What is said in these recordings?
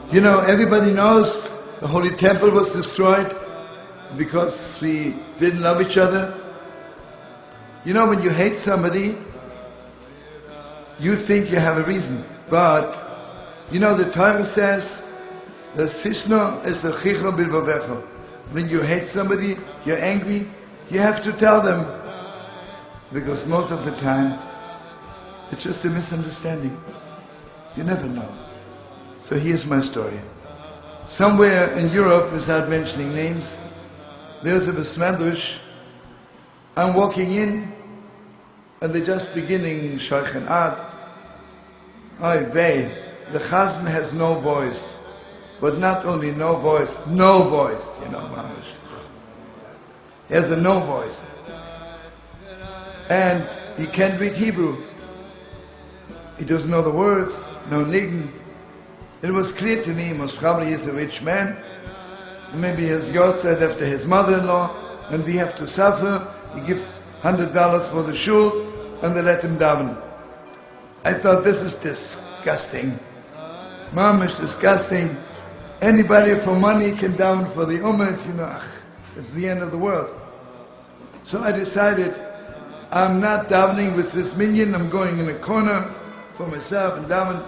You know, everybody knows the Holy Temple was destroyed because we didn't love each other. You know, when you hate somebody, you think you have a reason. But, you know, the Torah says, the sisno is the chicha bilvavecha. When you hate somebody, you're angry, you have to tell them. Because most of the time, it's just a misunderstanding. You never know. So here's my story. Somewhere in Europe, without mentioning names, there's a besmedrash. I'm walking in, and they're just beginning Shaykh and Ad. Oy vey, the chazan has no voice. But not only no voice, you know, mamish. He has a no voice. And he can't read Hebrew. He doesn't know the words, no niggun. It was clear to me, most probably he's a rich man. Maybe his yahrzeit after his mother-in-law, and we have to suffer. He gives $100 for the shul, and they let him daven. I thought, this is disgusting. Mamish, disgusting. Anybody for money can daven for the ummah, you know, it's the end of the world. So I decided, I'm not davening with this minion, I'm going in a corner for myself and daven.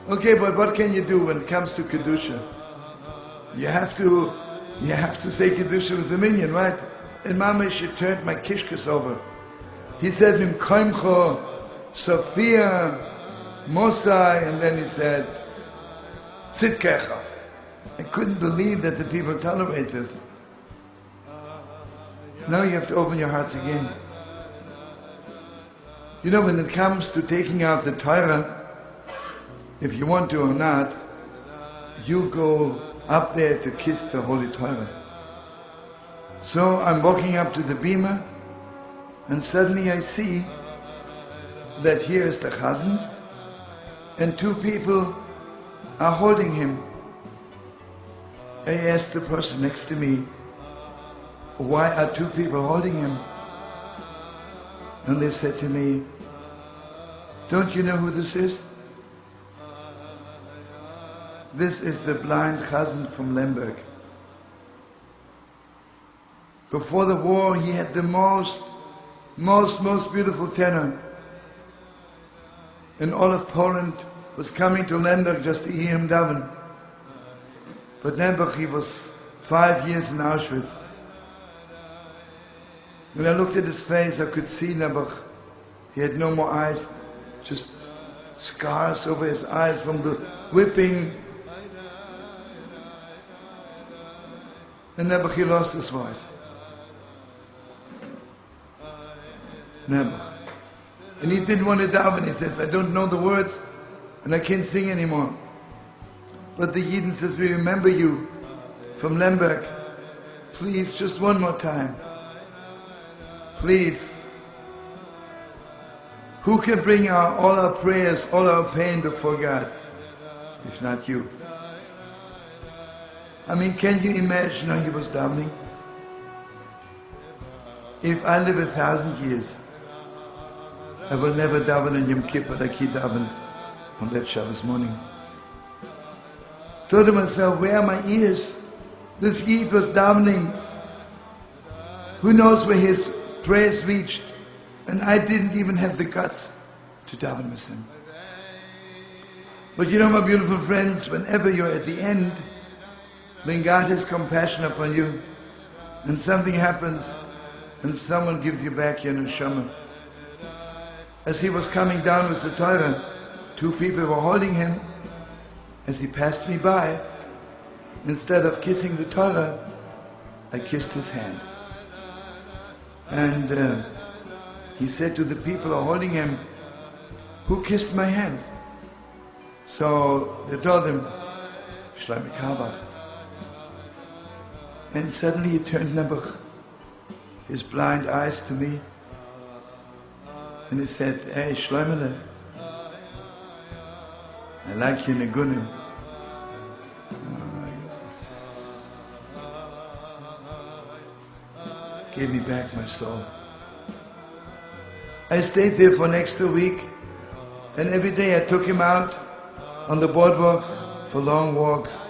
Okay, but what can you do when it comes to Kedusha? You have to say Kedusha with the minion, right? And Mamish, it turned my kishkas over. He said, Mim koimcho, Sophia, Mosai, and then he said, Tzidkecha. I couldn't believe that the people tolerate this. Now you have to open your hearts again. You know, when it comes to taking out the Torah, if you want to or not, you go up there to kiss the Holy Torah. So I'm walking up to the bima, and suddenly I see that here is the chazan, and two people are holding him. I asked the person next to me, why are two people holding him? And they said to me, don't you know who this is? This is the blind chazan from Lemberg. Before the war, he had the most beautiful tenor. And all of Poland was coming to Lemberg just to hear him daven. But Lemberg, he was 5 years in Auschwitz. When I looked at his face, I could see Lemberg. He had no more eyes, just scars over his eyes from the whipping. And Lemberg, he lost his voice. Lemberg. And he didn't want to daven. He says, I don't know the words and I can't sing anymore. But the Yidden says, we remember you from Lemberg. Please, just one more time. Please. Who can bring all our prayers, all our pain before God, if not you? I mean, can you imagine how he was davening? If I live 1,000 years, I will never daven on Yom Kippur like he davened on that Shabbos morning. Thought to myself, where are my ears? This Yid was davening. Who knows where his prayers reached? And I didn't even have the guts to daven with him. But you know, my beautiful friends, whenever you're at the end, then God has compassion upon you, and something happens, and someone gives you back your neshama. As he was coming down with the Torah, two people were holding him. As he passed me by, instead of kissing the Torah, I kissed his hand. And he said to the people who are holding him, who kissed my hand? So they told him, Shlomi Karbach. And suddenly he turned Nebuch, his blind eyes to me, and he said, hey, Shloimele, I like your negunim. Gave me back my soul. I stayed there for next a week, and every day I took him out on the boardwalk for long walks.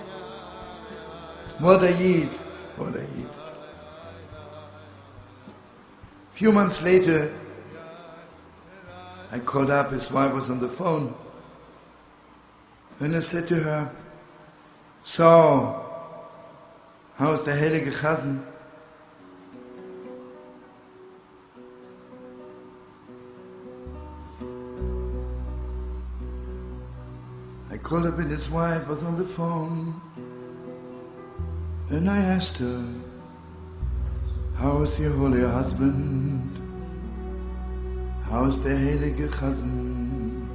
What a Yid, what a Yid. A few months later, I called up, his wife was on the phone, and I said to her, so, how's the Heilige Chazan? I called up and his wife was on the phone, and I asked her, how's your holy husband? How's the Heilige Chazan?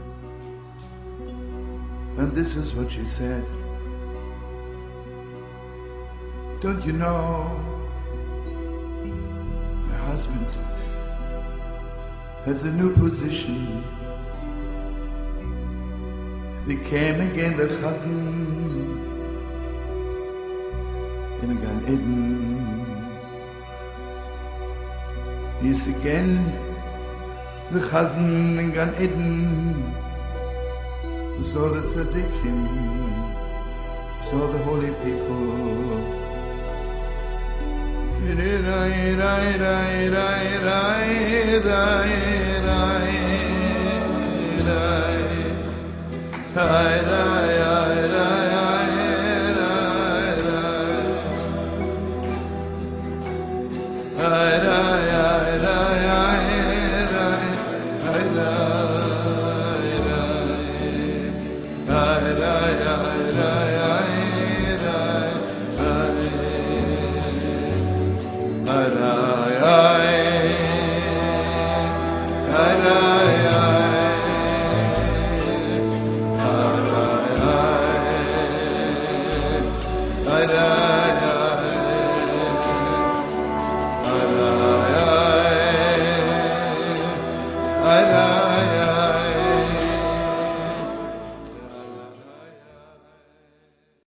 And this is what she said. Don't you know, my husband has a new position. Became again the Chazan in Gan Eden. He's again the Chazan in Gan Eden. With all the tzaddikim, with all the holy people. Rai, rai, rai.